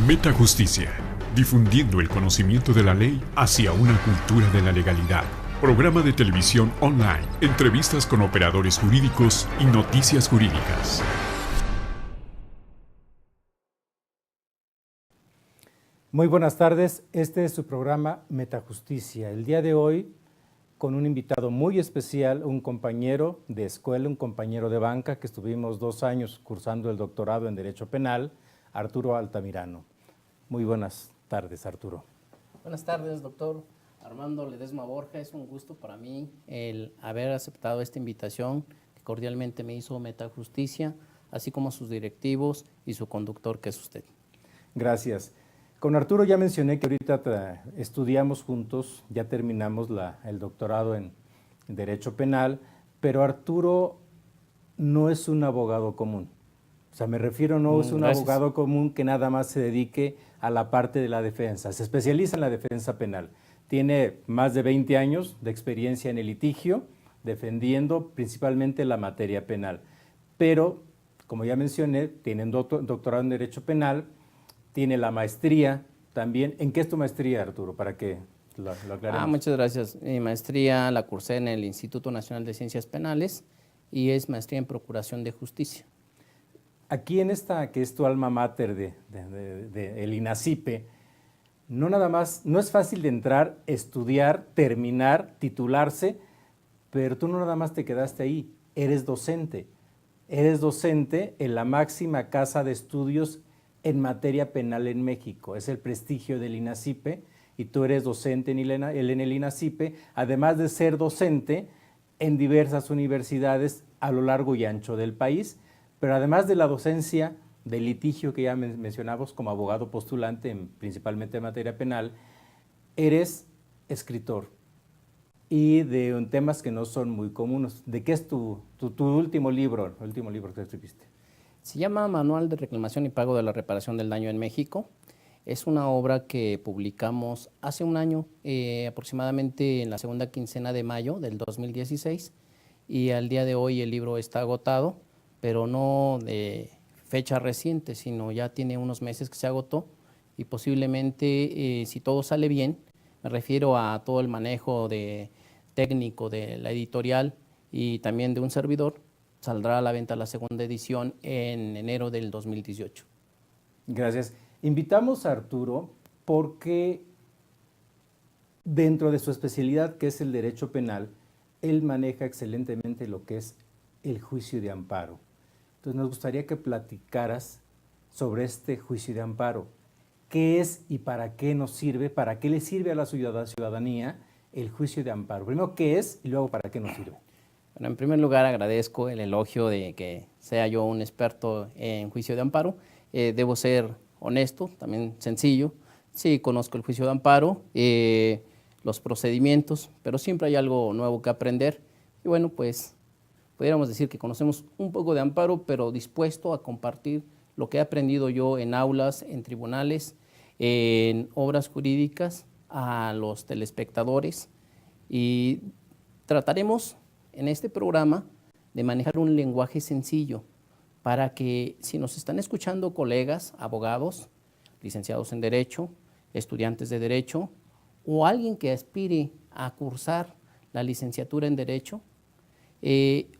Metajusticia, difundiendo el conocimiento de la ley hacia una cultura de la legalidad. Programa de televisión online, entrevistas con operadores jurídicos y noticias jurídicas. Muy buenas tardes, este es su programa Metajusticia. El día de hoy con un invitado muy especial, un compañero de escuela, un compañero de banca que estuvimos 2 años cursando el doctorado en Derecho Penal, Arturo Altamirano. Muy buenas tardes, Arturo. Buenas tardes, doctor Armando Ledesma Borja. Es un gusto para mí el haber aceptado esta invitación que cordialmente me hizo Metajusticia, así como sus directivos y su conductor, que es usted. Gracias. Con Arturo ya mencioné que ahorita estudiamos juntos, ya terminamos el doctorado en Derecho Penal, pero Arturo no es un abogado común. O sea, me refiero, no es un abogado común que nada más se dedique a la parte de la defensa. Se especializa en la defensa penal. Tiene más de 20 años de experiencia en el litigio, defendiendo principalmente la materia penal. Pero, como ya mencioné, tiene un doctorado en Derecho Penal, tiene la maestría también. ¿En qué es tu maestría, Arturo? Para que lo aclaremos. Muchas gracias. Mi maestría la cursé en el Instituto Nacional de Ciencias Penales y es maestría en Procuración de Justicia. Aquí en esta, que es tu alma mater de el INACIPE, no nada más, no es fácil de entrar, estudiar, terminar, titularse, pero tú no nada más te quedaste ahí, eres docente. Eres docente en la máxima casa de estudios en materia penal en México. Es el prestigio del INACIPE y tú eres docente en el INACIPE, además de ser docente en diversas universidades a lo largo y ancho del país. Pero además de la docencia del litigio que ya mencionamos como abogado postulante, principalmente en materia penal, eres escritor y de temas que no son muy comunes. ¿De qué es tu último libro, el último libro que escribiste? Se llama Manual de Reclamación y Pago de la Reparación del Daño en México. Es una obra que publicamos hace un año, aproximadamente en la segunda quincena de mayo del 2016, y al día de hoy el libro está agotado, pero no de fecha reciente, sino ya tiene unos meses que se agotó y posiblemente, si todo sale bien, me refiero a todo el manejo técnico de la editorial y también de un servidor, saldrá a la venta la segunda edición en enero del 2018. Gracias. Invitamos a Arturo porque dentro de su especialidad, que es el derecho penal, él maneja excelentemente lo que es el juicio de amparo. Entonces nos gustaría que platicaras sobre este juicio de amparo. ¿Qué es y para qué nos sirve? ¿Para qué le sirve a la ciudadanía el juicio de amparo? Primero, ¿qué es? Y luego, ¿para qué nos sirve? Bueno, en primer lugar, agradezco el elogio de que sea yo un experto en juicio de amparo. Debo ser honesto, también sencillo. Sí, conozco el juicio de amparo, los procedimientos, pero siempre hay algo nuevo que aprender. Y bueno, pues pudiéramos decir que conocemos un poco de amparo, pero dispuesto a compartir lo que he aprendido yo en aulas, en tribunales, en obras jurídicas, a los telespectadores. Y trataremos en este programa de manejar un lenguaje sencillo para que, si nos están escuchando colegas, abogados, licenciados en Derecho, estudiantes de Derecho, o alguien que aspire a cursar la licenciatura en Derecho,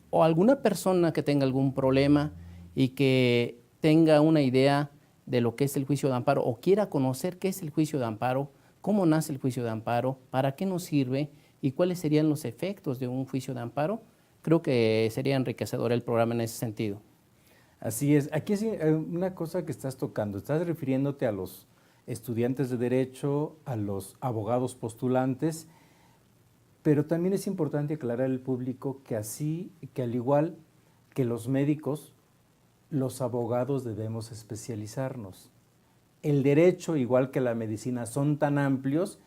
o alguna persona que tenga algún problema y que tenga una idea de lo que es el juicio de amparo o quiera conocer qué es el juicio de amparo, cómo nace el juicio de amparo, para qué nos sirve y cuáles serían los efectos de un juicio de amparo, creo que sería enriquecedor el programa en ese sentido. Así es. Aquí es una cosa que estás tocando. Estás refiriéndote a los estudiantes de Derecho, a los abogados postulantes, pero también es importante aclarar al público que al igual que los médicos, los abogados debemos especializarnos. El derecho, igual que la medicina, son tan amplios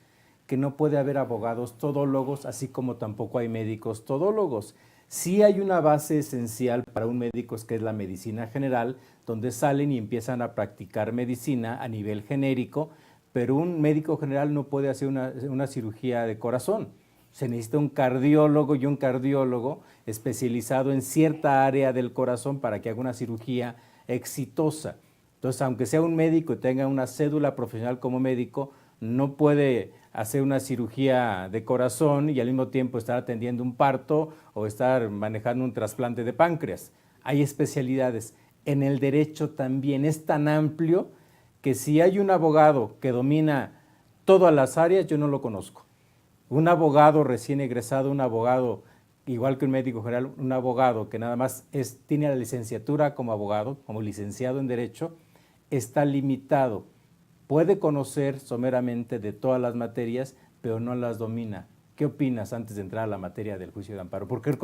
que no puede haber abogados todólogos, así como tampoco hay médicos todólogos. Sí hay una base esencial para un médico, que es la medicina general, donde salen y empiezan a practicar medicina a nivel genérico, pero un médico general no puede hacer una cirugía de corazón. Se necesita un cardiólogo y un cardiólogo especializado en cierta área del corazón para que haga una cirugía exitosa. Entonces, aunque sea un médico y tenga una cédula profesional como médico, no puede hacer una cirugía de corazón y al mismo tiempo estar atendiendo un parto o estar manejando un trasplante de páncreas. Hay especialidades. En el derecho también es tan amplio que si hay un abogado que domina todas las áreas, yo no lo conozco. Un abogado recién egresado, un abogado igual que un médico general, un abogado que nada más tiene la licenciatura como abogado, como licenciado en Derecho, está limitado. Puede conocer someramente de todas las materias, pero no las domina. ¿Qué opinas antes de entrar a la materia del juicio de amparo? Porque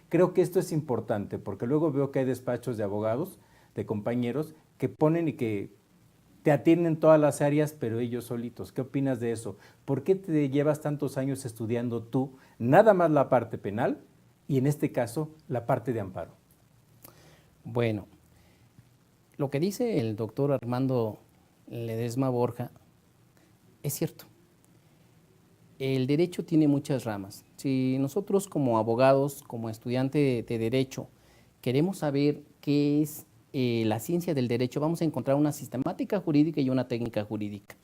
creo que esto es importante, porque luego veo que hay despachos de abogados, de compañeros, que ponen y que te atienden todas las áreas, pero ellos solitos. ¿Qué opinas de eso? ¿Por qué te llevas tantos años estudiando tú nada más la parte penal y en este caso la parte de amparo? Bueno, lo que dice el doctor Armando Ledesma Borja es cierto. El derecho tiene muchas ramas. Si nosotros como abogados, como estudiante de derecho, queremos saber qué es la ciencia del derecho, vamos a encontrar una sistemática jurídica y una técnica jurídica.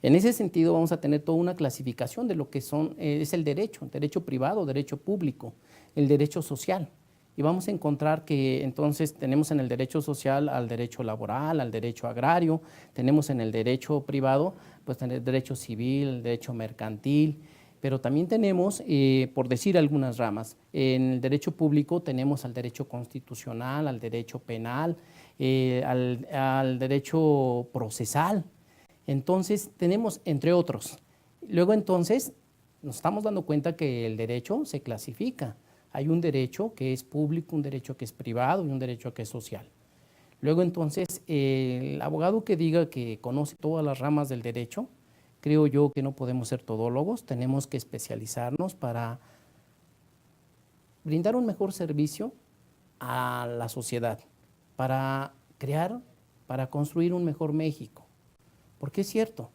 En ese sentido vamos a tener toda una clasificación de lo que es el derecho privado, derecho público, el derecho social. Y vamos a encontrar que entonces tenemos en el derecho social al derecho laboral, al derecho agrario, tenemos en el derecho privado, pues el derecho civil, el derecho mercantil, pero también tenemos, por decir algunas ramas, en el derecho público tenemos al derecho constitucional, al derecho penal, al derecho procesal. Entonces tenemos, entre otros. Luego entonces nos estamos dando cuenta que el derecho se clasifica. Hay un derecho que es público, un derecho que es privado y un derecho que es social. Luego entonces el abogado que diga que conoce todas las ramas del derecho, creo yo que no podemos ser todólogos, tenemos que especializarnos para brindar un mejor servicio a la sociedad, para crear, para construir un mejor México. Porque es cierto,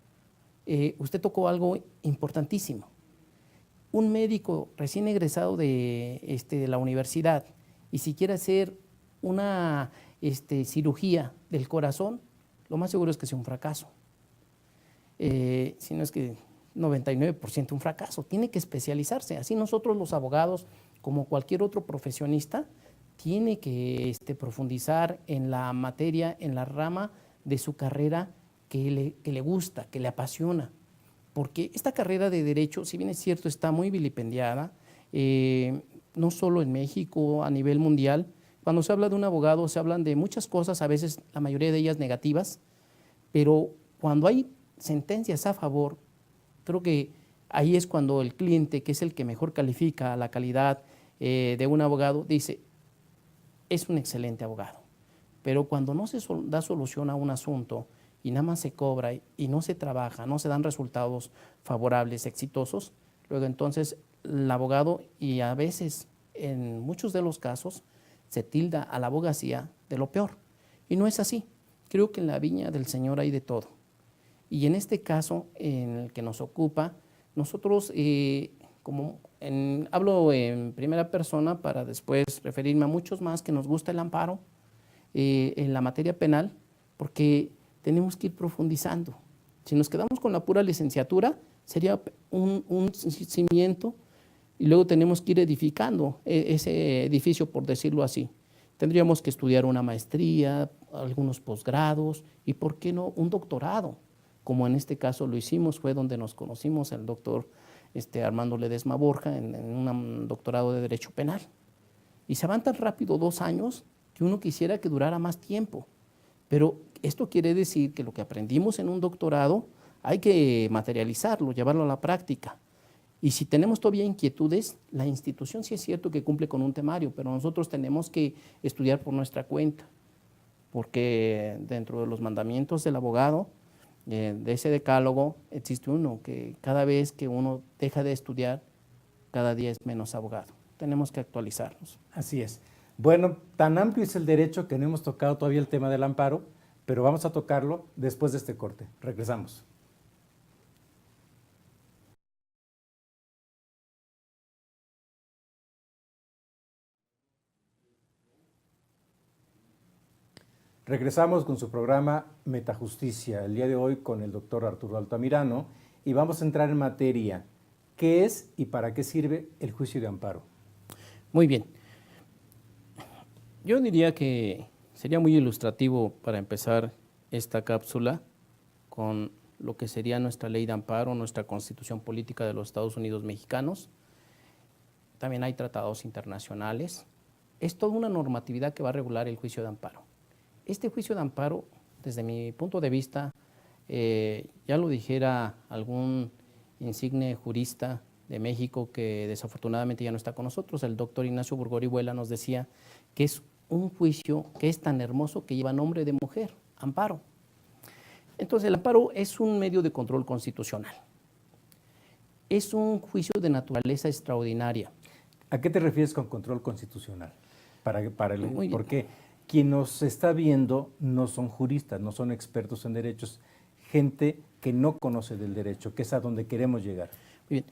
usted tocó algo importantísimo. Un médico recién egresado de la universidad y si quiere hacer una cirugía del corazón, lo más seguro es que sea un fracaso. Si no es que 99% un fracaso. Tiene que especializarse. Así nosotros los abogados, como cualquier otro profesionista, tiene que profundizar en la materia, en la rama de su carrera que le gusta, que le apasiona. Porque esta carrera de Derecho, si bien es cierto, está muy vilipendiada, no solo en México, a nivel mundial. Cuando se habla de un abogado, se hablan de muchas cosas, a veces la mayoría de ellas negativas, pero cuando hay sentencias a favor, creo que ahí es cuando el cliente, que es el que mejor califica la calidad de un abogado, dice, es un excelente abogado. Pero cuando no se da solución a un asunto y nada más se cobra y no se trabaja, no se dan resultados favorables, exitosos, luego entonces el abogado, y a veces en muchos de los casos, se tilda a la abogacía de lo peor. Y no es así. Creo que en la viña del Señor hay de todo. Y en este caso, en el que nos ocupa, nosotros, hablo en primera persona para después referirme a muchos más que nos gusta el amparo en la materia penal, porque tenemos que ir profundizando. Si nos quedamos con la pura licenciatura, sería un cimiento y luego tenemos que ir edificando ese edificio, por decirlo así. Tendríamos que estudiar una maestría, algunos posgrados y, ¿por qué no?, un doctorado, como en este caso lo hicimos, fue donde nos conocimos el doctor Armando Ledesma Borja en un doctorado de Derecho Penal. Y se van tan rápido 2 años que uno quisiera que durara más tiempo. Pero esto quiere decir que lo que aprendimos en un doctorado hay que materializarlo, llevarlo a la práctica. Y si tenemos todavía inquietudes, la institución sí es cierto que cumple con un temario, pero nosotros tenemos que estudiar por nuestra cuenta, porque dentro de los mandamientos del abogado, de ese decálogo, existe uno, que cada vez que uno deja de estudiar, cada día es menos abogado. Tenemos que actualizarnos. Así es. Bueno, tan amplio es el derecho que no hemos tocado todavía el tema del amparo, pero vamos a tocarlo después de este corte. Regresamos. Regresamos con su programa Metajusticia, el día de hoy con el doctor Arturo Altamirano, y vamos a entrar en materia. ¿Qué es y para qué sirve el juicio de amparo? Muy bien. Yo diría que sería muy ilustrativo para empezar esta cápsula con lo que sería nuestra ley de amparo, nuestra Constitución Política de los Estados Unidos Mexicanos. También hay tratados internacionales. Es toda una normatividad que va a regular el juicio de amparo. Este juicio de amparo, desde mi punto de vista, ya lo dijera algún insigne jurista de México que desafortunadamente ya no está con nosotros, el doctor Ignacio Burgorihuela nos decía que es un juicio que es tan hermoso que lleva nombre de mujer, amparo. Entonces el amparo es un medio de control constitucional. Es un juicio de naturaleza extraordinaria. ¿A qué te refieres con control constitucional? Muy bien. Porque quien nos está viendo no son juristas, no son expertos en derechos, gente que no conoce del derecho, que es a donde queremos llegar. Muy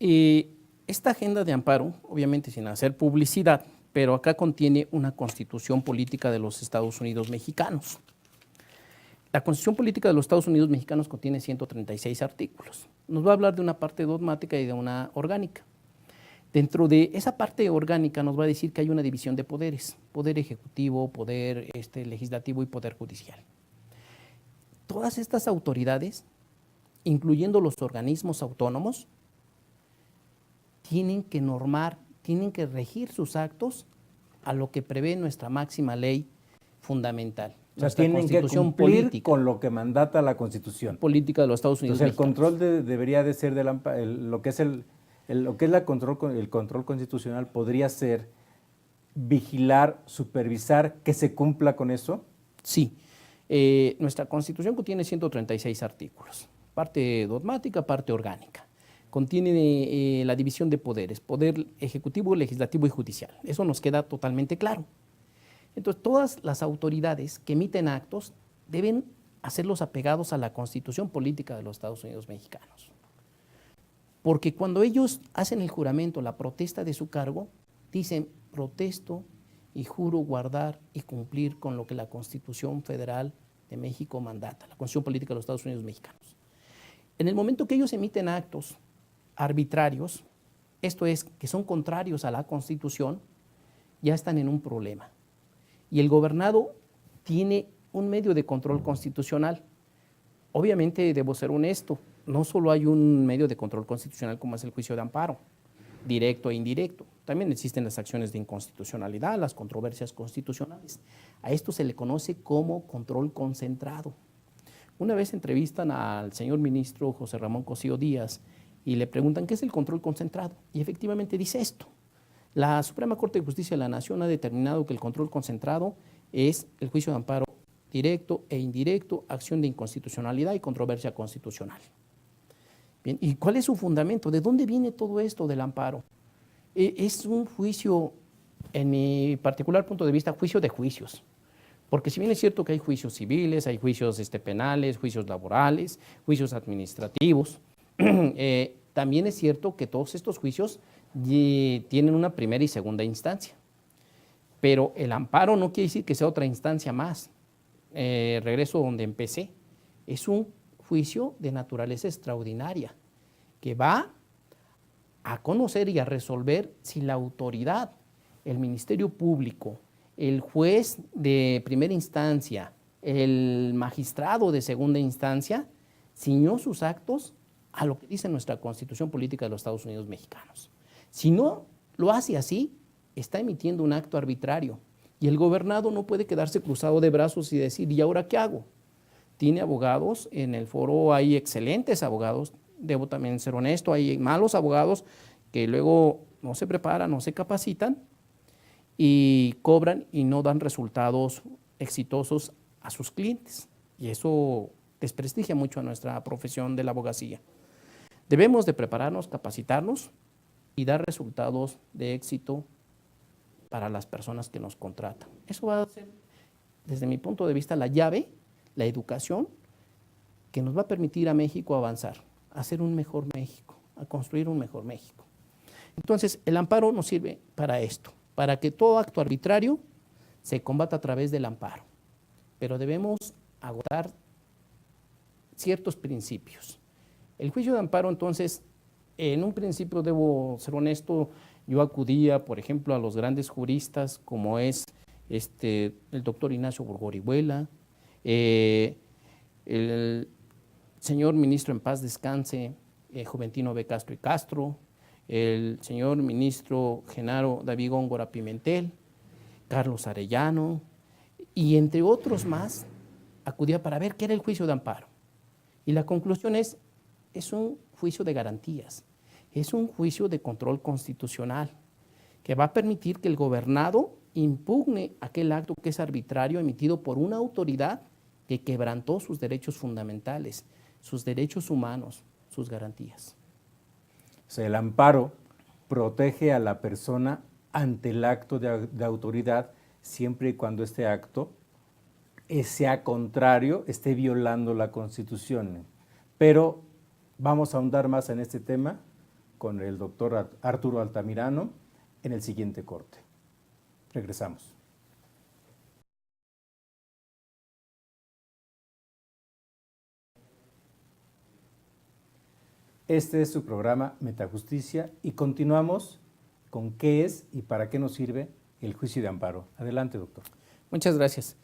bien. Esta agenda de amparo, obviamente sin hacer publicidad, pero acá contiene una Constitución Política de los Estados Unidos Mexicanos. La Constitución Política de los Estados Unidos Mexicanos contiene 136 artículos. Nos va a hablar de una parte dogmática y de una orgánica. Dentro de esa parte orgánica nos va a decir que hay una división de poderes, poder ejecutivo, poder legislativo y poder judicial. Todas estas autoridades, incluyendo los organismos autónomos, tienen que normar, tienen que regir sus actos a lo que prevé nuestra máxima ley fundamental. O sea, tienen que cumplir con lo que mandata la Constitución Política de los Estados Unidos. Entonces, el control debería de ser lo que es el control constitucional podría ser vigilar, supervisar que se cumpla con eso. Sí. Nuestra Constitución contiene 136 artículos, parte dogmática, parte orgánica. Contiene la división de poderes, poder ejecutivo, legislativo y judicial. Eso nos queda totalmente claro. Entonces, todas las autoridades que emiten actos deben hacerlos apegados a la Constitución Política de los Estados Unidos Mexicanos. Porque cuando ellos hacen el juramento, la protesta de su cargo, dicen, protesto y juro guardar y cumplir con lo que la Constitución Federal de México mandata, la Constitución Política de los Estados Unidos Mexicanos. En el momento que ellos emiten actos arbitrarios, esto es, que son contrarios a la Constitución, ya están en un problema. Y el gobernado tiene un medio de control constitucional. Obviamente, debo ser honesto, no solo hay un medio de control constitucional como es el juicio de amparo, directo e indirecto. También existen las acciones de inconstitucionalidad, las controversias constitucionales. A esto se le conoce como control concentrado. Una vez entrevistan al señor ministro José Ramón Cosío Díaz y le preguntan qué es el control concentrado. Y efectivamente dice esto. La Suprema Corte de Justicia de la Nación ha determinado que el control concentrado es el juicio de amparo directo e indirecto, acción de inconstitucionalidad y controversia constitucional. Bien, ¿y cuál es su fundamento? ¿De dónde viene todo esto del amparo? Es un juicio, en mi particular punto de vista, juicio de juicios. Porque si bien es cierto que hay juicios civiles, hay juicios penales, juicios laborales, juicios administrativos, también es cierto que todos estos juicios tienen una primera y segunda instancia. Pero el amparo no quiere decir que sea otra instancia más. Regreso donde empecé. Es un juicio de naturaleza extraordinaria que va a conocer y a resolver si la autoridad, el Ministerio Público, el juez de primera instancia, el magistrado de segunda instancia, ciñó sus actos a lo que dice nuestra Constitución Política de los Estados Unidos Mexicanos. Si no lo hace así, está emitiendo un acto arbitrario y el gobernado no puede quedarse cruzado de brazos y decir, ¿y ahora qué hago? Tiene abogados, en el foro hay excelentes abogados, debo también ser honesto, hay malos abogados que luego no se preparan, no se capacitan y cobran y no dan resultados exitosos a sus clientes. Y eso desprestigia mucho a nuestra profesión de la abogacía. Debemos de prepararnos, capacitarnos y dar resultados de éxito para las personas que nos contratan. Eso va a ser, desde mi punto de vista, la llave, la educación, que nos va a permitir a México avanzar, a hacer un mejor México, a construir un mejor México. Entonces, el amparo nos sirve para esto, para que todo acto arbitrario se combata a través del amparo, pero debemos agotar ciertos principios. El juicio de amparo, entonces, en un principio debo ser honesto, yo acudía, por ejemplo, a los grandes juristas como es el doctor Ignacio Burgor Orihuela, el señor ministro en paz descanse, Juventino B. Castro y Castro, el señor ministro Genaro David Góngora Pimentel, Carlos Arellano, y entre otros más, acudía para ver qué era el juicio de amparo. Y la conclusión es un juicio de garantías, es un juicio de control constitucional que va a permitir que el gobernado impugne aquel acto que es arbitrario emitido por una autoridad que quebrantó sus derechos fundamentales, sus derechos humanos, sus garantías. O sea, el amparo protege a la persona ante el acto de autoridad siempre y cuando este acto sea contrario, esté violando la Constitución. Pero vamos a ahondar más en este tema con el doctor Arturo Altamirano en el siguiente corte. Regresamos. Este es su programa Metajusticia y continuamos con qué es y para qué nos sirve el juicio de amparo. Adelante, doctor. Muchas gracias.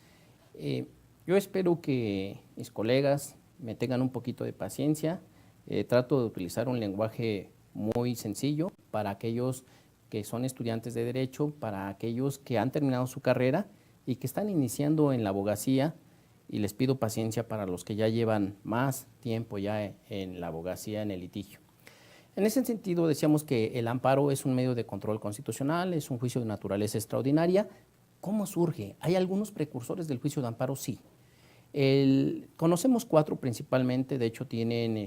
Yo espero que mis colegas me tengan un poquito de paciencia. Trato de utilizar un lenguaje muy sencillo para aquellos que son estudiantes de Derecho, para aquellos que han terminado su carrera y que están iniciando en la abogacía, y les pido paciencia para los que ya llevan más tiempo ya en la abogacía, en el litigio. En ese sentido, decíamos que el amparo es un medio de control constitucional, es un juicio de naturaleza extraordinaria. ¿Cómo surge? ¿Hay algunos precursores del juicio de amparo? Sí. Conocemos 4 principalmente, de hecho tienen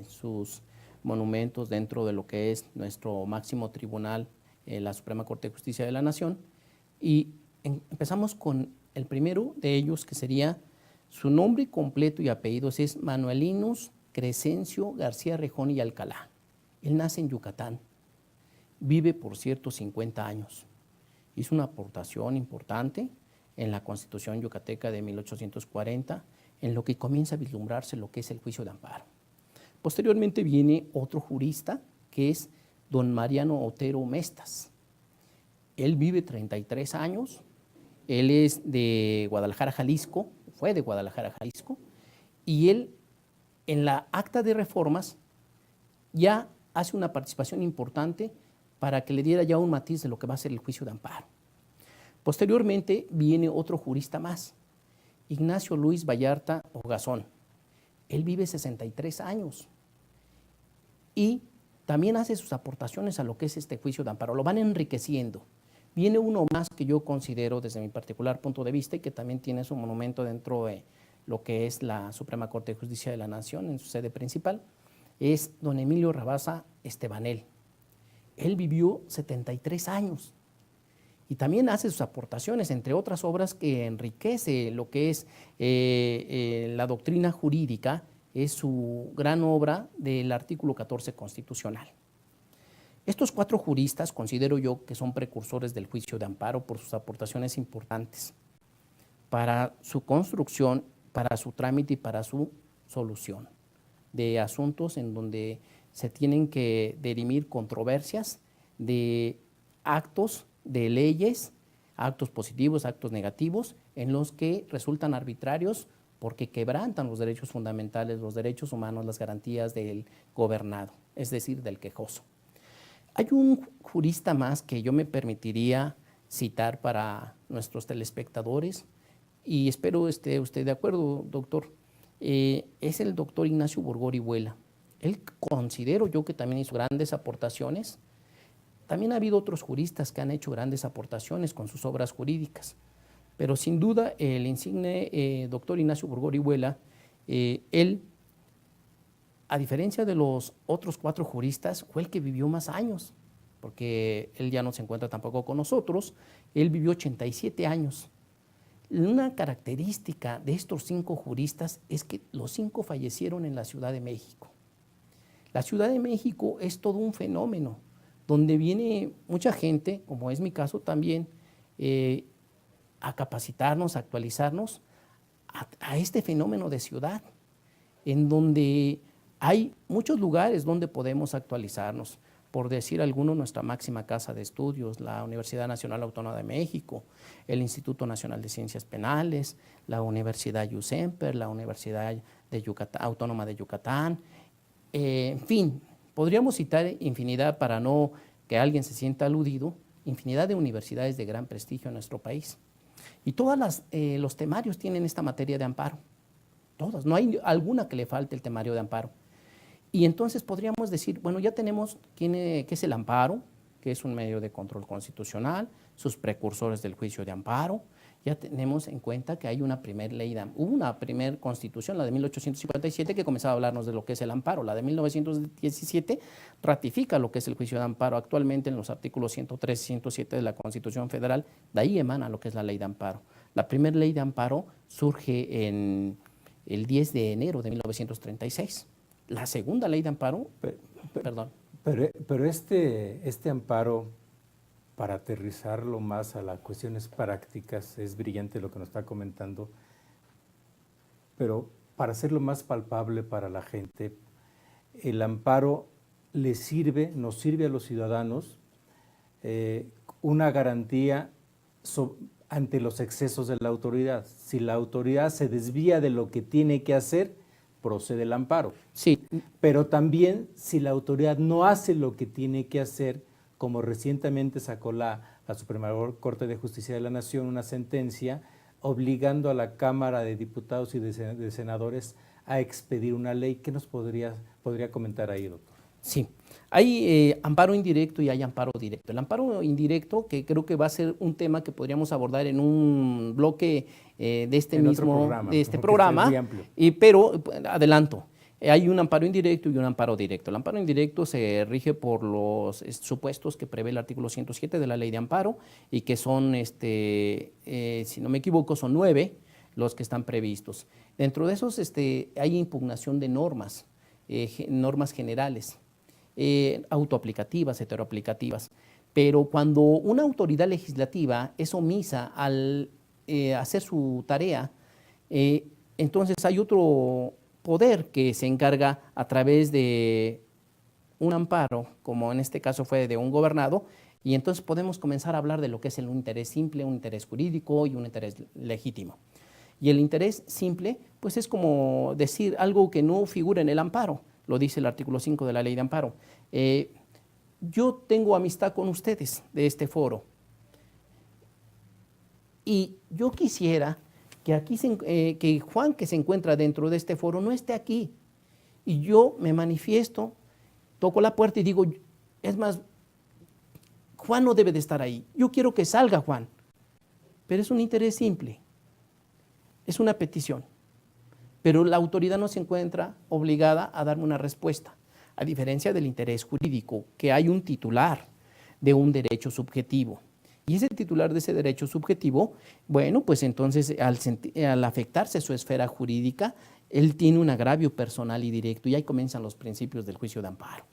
sus monumentos dentro de lo que es nuestro máximo tribunal, la Suprema Corte de Justicia de la Nación, y empezamos con el primero de ellos, que sería su nombre completo y apellidos es Manuelinus Crescencio García Rejón y Alcalá. Él nace en Yucatán, vive por cierto 50 años, hizo una aportación importante en la Constitución yucateca de 1840, en lo que comienza a vislumbrarse lo que es el juicio de amparo. Posteriormente viene otro jurista, que es don Mariano Otero Mestas. Él vive 33 años, él es de Guadalajara, Jalisco, fue de Guadalajara, Jalisco, y él en la acta de reformas ya hace una participación importante para que le diera ya un matiz de lo que va a ser el juicio de amparo. Posteriormente viene otro jurista más, Ignacio Luis Vallarta Hogazón. Él vive 63 años y también hace sus aportaciones a lo que es este juicio de amparo, lo van enriqueciendo. Viene uno más que yo considero desde mi particular punto de vista y que también tiene su monumento dentro de lo que es la Suprema Corte de Justicia de la Nación en su sede principal, es don Emilio Rabasa Estebanel. Él vivió 73 años y también hace sus aportaciones, entre otras obras que enriquece lo que es la doctrina jurídica, es su gran obra del artículo 14 constitucional. Estos 4 juristas considero yo que son precursores del juicio de amparo por sus aportaciones importantes para su construcción, para su trámite y para su solución de asuntos en donde se tienen que dirimir controversias de actos, de leyes, actos positivos, actos negativos, en los que resultan arbitrarios porque quebrantan los derechos fundamentales, los derechos humanos, las garantías del gobernado, es decir, del quejoso. Hay un jurista más que yo me permitiría citar para nuestros telespectadores y espero esté usted de acuerdo, doctor. Es el doctor Ignacio Burgor Orihuela. Él considero yo que también hizo grandes aportaciones. También ha habido otros juristas que han hecho grandes aportaciones con sus obras jurídicas, pero sin duda el insigne doctor Ignacio Burgor Orihuela, él, a diferencia de los otros 4 juristas, fue el que vivió más años, porque él ya no se encuentra tampoco con nosotros. Él vivió 87 años. Una característica de estos 5 juristas es que los 5 fallecieron en la Ciudad de México. La Ciudad de México es todo un fenómeno, donde viene mucha gente, como es mi caso también, a capacitarnos, a actualizarnos, a este fenómeno de ciudad, en donde hay muchos lugares donde podemos actualizarnos. Por decir alguno, nuestra máxima casa de estudios, la Universidad Nacional Autónoma de México, el Instituto Nacional de Ciencias Penales, la Universidad USEMPER, la Universidad Autónoma de Yucatán, en fin, podríamos citar infinidad para no que alguien se sienta aludido, infinidad de universidades de gran prestigio en nuestro país. Y todos los temarios tienen esta materia de amparo, todos, no hay alguna que le falte el temario de amparo. Y entonces podríamos decir, bueno, ya tenemos qué es el amparo, que es un medio de control constitucional, sus precursores del juicio de amparo. Ya tenemos en cuenta que hay una primera ley, hubo una primera constitución, la de 1857, que comenzaba a hablarnos de lo que es el amparo. La de 1917 ratifica lo que es el juicio de amparo. Actualmente en los artículos 103 y 107 de la Constitución Federal, de ahí emana lo que es la ley de amparo. La primera ley de amparo surge en el 10 de enero de 1936. La segunda ley de amparo, perdón. Pero este amparo, para aterrizarlo más a las cuestiones prácticas, es brillante lo que nos está comentando, pero para hacerlo más palpable para la gente, el amparo nos sirve a los ciudadanos una garantía ante los excesos de la autoridad. Si la autoridad se desvía de lo que tiene que hacer, procede el amparo. Sí. Pero también si la autoridad no hace lo que tiene que hacer, como recientemente sacó la Suprema Corte de Justicia de la Nación una sentencia obligando a la Cámara de Diputados y de Senadores a expedir una ley. ¿Qué nos podría comentar ahí, doctor? Sí, hay amparo indirecto y hay amparo directo. El amparo indirecto, que creo que va a ser un tema que podríamos abordar en un bloque de este programa, pero adelanto, hay un amparo indirecto y un amparo directo. El amparo indirecto se rige por los supuestos que prevé el artículo 107 de la Ley de Amparo y que son, si no me equivoco, son 9 los que están previstos. Dentro de esos hay impugnación de normas generales, autoaplicativas, heteroaplicativas. Pero cuando una autoridad legislativa es omisa al hacer su tarea, entonces hay otro poder que se encarga a través de un amparo, como en este caso fue de un gobernado, y entonces podemos comenzar a hablar de lo que es un interés simple, un interés jurídico y un interés legítimo. Y el interés simple, pues es como decir algo que no figura en el amparo, lo dice el artículo 5 de la Ley de Amparo. Yo tengo amistad con ustedes de este foro y yo quisiera que que Juan, que se encuentra dentro de este foro, no esté aquí. Y yo me manifiesto, toco la puerta y digo, es más, Juan no debe de estar ahí. Yo quiero que salga Juan. Pero es un interés simple, es una petición. Pero la autoridad no se encuentra obligada a darme una respuesta, a diferencia del interés jurídico, que hay un titular de un derecho subjetivo. Y ese titular de ese derecho subjetivo, bueno, pues entonces al afectarse su esfera jurídica, él tiene un agravio personal y directo, y ahí comienzan los principios del juicio de amparo.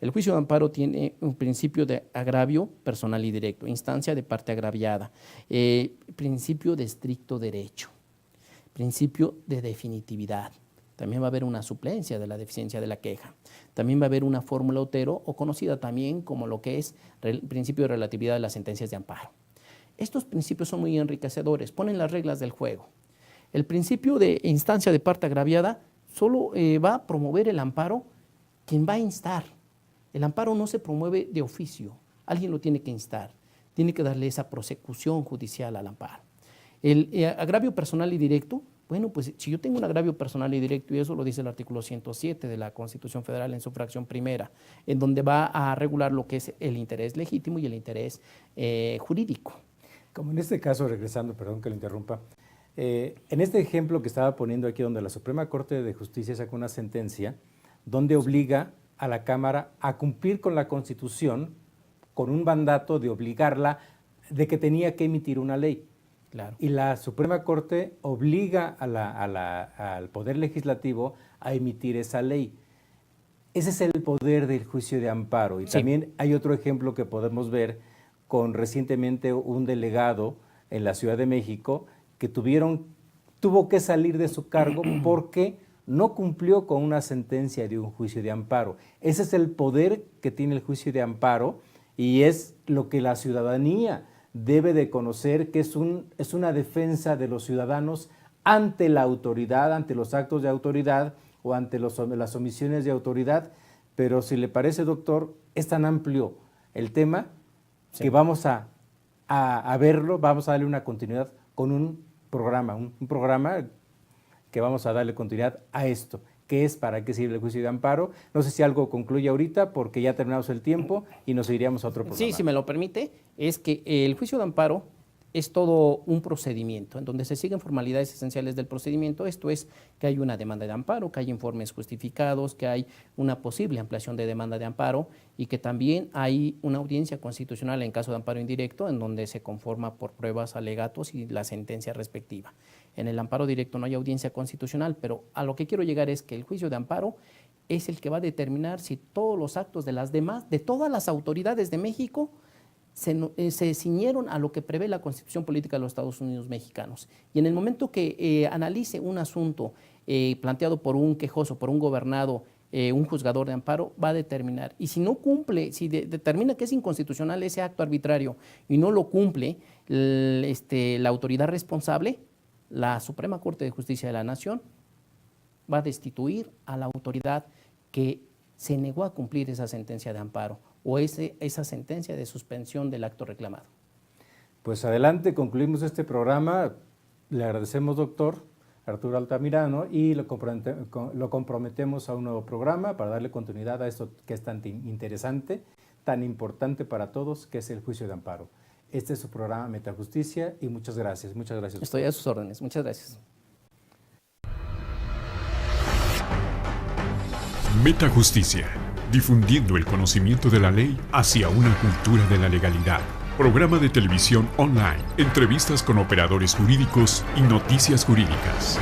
El juicio de amparo tiene un principio de agravio personal y directo, instancia de parte agraviada, principio de estricto derecho, principio de definitividad. También va a haber una suplencia de la deficiencia de la queja. También va a haber una fórmula Otero, o conocida también como lo que es el principio de relatividad de las sentencias de amparo. Estos principios son muy enriquecedores, ponen las reglas del juego. El principio de instancia de parte agraviada solo va a promover el amparo quien va a instar. El amparo no se promueve de oficio, alguien lo tiene que instar, tiene que darle esa prosecución judicial al amparo. El agravio personal y directo, bueno, pues si yo tengo un agravio personal y directo, y eso lo dice el artículo 107 de la Constitución Federal en su fracción primera, en donde va a regular lo que es el interés legítimo y el interés jurídico. Como en este caso, regresando, perdón que lo interrumpa, en este ejemplo que estaba poniendo aquí, donde la Suprema Corte de Justicia sacó una sentencia donde obliga a la Cámara a cumplir con la Constitución, con un mandato de obligarla, de que tenía que emitir una ley. Claro. Y la Suprema Corte obliga al Poder Legislativo a emitir esa ley. Ese es el poder del juicio de amparo. Y también hay otro ejemplo que podemos ver con recientemente un delegado en la Ciudad de México que tuvieron tuvo que salir de su cargo porque no cumplió con una sentencia de un juicio de amparo. Ese es el poder que tiene el juicio de amparo y es lo que la ciudadanía debe de conocer, que es una defensa de los ciudadanos ante la autoridad, ante los actos de autoridad o ante las omisiones de autoridad. Pero si le parece, doctor, es tan amplio el tema que vamos a verlo, vamos a darle una continuidad con un programa que vamos a darle continuidad a esto. ¿Qué es? ¿Para qué sirve el juicio de amparo? No sé si algo concluye ahorita porque ya terminamos el tiempo y nos iríamos a otro programa. Sí, si me lo permite, es que el juicio de amparo es todo un procedimiento en donde se siguen formalidades esenciales del procedimiento. Esto es que hay una demanda de amparo, que hay informes justificados, que hay una posible ampliación de demanda de amparo y que también hay una audiencia constitucional en caso de amparo indirecto en donde se conforma por pruebas, alegatos y la sentencia respectiva. En el amparo directo no hay audiencia constitucional, pero a lo que quiero llegar es que el juicio de amparo es el que va a determinar si todos los actos de todas las autoridades de México se ciñeron a lo que prevé la Constitución Política de los Estados Unidos Mexicanos. Y en el momento que analice un asunto planteado por un quejoso, por un gobernado, un juzgador de amparo, va a determinar. Y si no cumple, si determina que es inconstitucional ese acto arbitrario y no lo cumple la autoridad responsable, la Suprema Corte de Justicia de la Nación va a destituir a la autoridad que se negó a cumplir esa sentencia de amparo o esa sentencia de suspensión del acto reclamado. Pues adelante, concluimos este programa. Le agradecemos, doctor Arturo Altamirano, y lo comprometemos a un nuevo programa para darle continuidad a esto que es tan interesante, tan importante para todos, que es el juicio de amparo. Este es su programa Metajusticia y muchas gracias. Muchas gracias. Estoy a sus órdenes. Muchas gracias. Metajusticia, difundiendo el conocimiento de la ley hacia una cultura de la legalidad. Programa de televisión online, entrevistas con operadores jurídicos y noticias jurídicas.